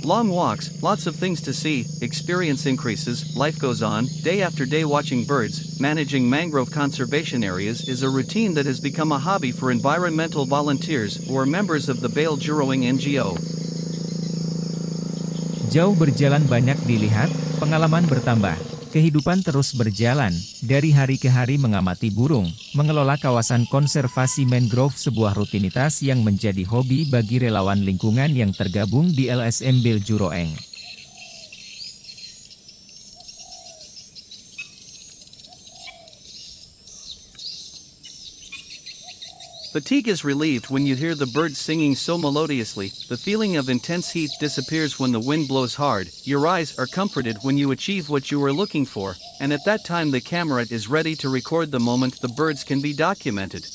Long walks, lots of things to see, experience increases, life goes on. Day after day watching birds, managing mangrove conservation areas is a routine that has become a hobby for environmental volunteers who are members of the Bale Juroing NGO. Jauh berjalan banyak dilihat, pengalaman bertambah. Kehidupan terus berjalan, dari hari ke hari mengamati burung, mengelola kawasan konservasi mangrove sebuah rutinitas yang menjadi hobi bagi relawan lingkungan yang tergabung di LSM Bale Juroeng. Fatigue is relieved when you hear the birds singing so melodiously, the feeling of intense heat disappears when the wind blows hard, your eyes are comforted when you achieve what you were looking for, and at that time the camera is ready to record the moment the birds can be documented.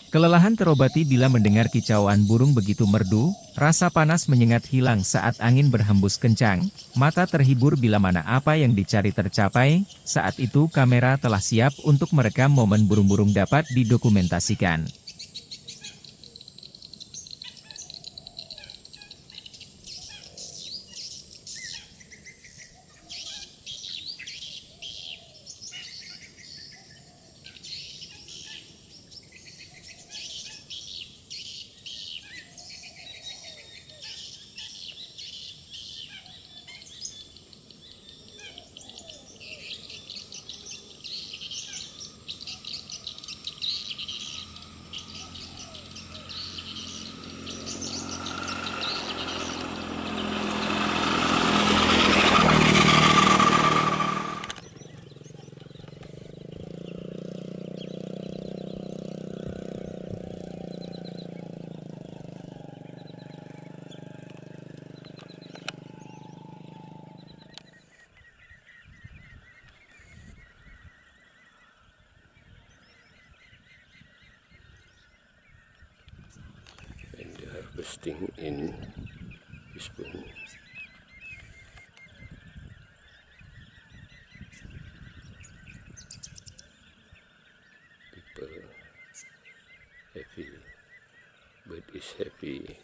Kelelahan terobati bila mendengar kicauan burung begitu merdu, rasa panas menyengat hilang saat angin berhembus kencang, mata terhibur bila mana apa yang dicari tercapai, saat itu kamera telah siap untuk merekam momen burung-burung dapat didokumentasikan. Harvesting in this one. People happy, bird is happy.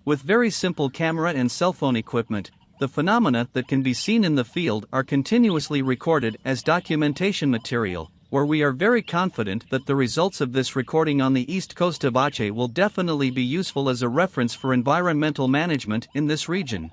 With very simple camera and cell phone equipment, the phenomena that can be seen in the field are continuously recorded as documentation material, where we are very confident that the results of this recording on the east coast of Aceh will definitely be useful as a reference for environmental management in this region.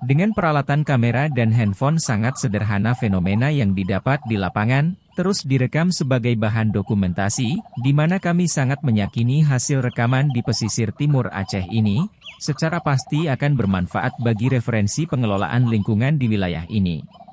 Dengan peralatan kamera dan handphone sangat sederhana, fenomena yang didapat di lapangan terus direkam sebagai bahan dokumentasi, di mana kami sangat meyakini hasil rekaman di pesisir timur Aceh ini secara pasti akan bermanfaat bagi referensi pengelolaan lingkungan di wilayah ini.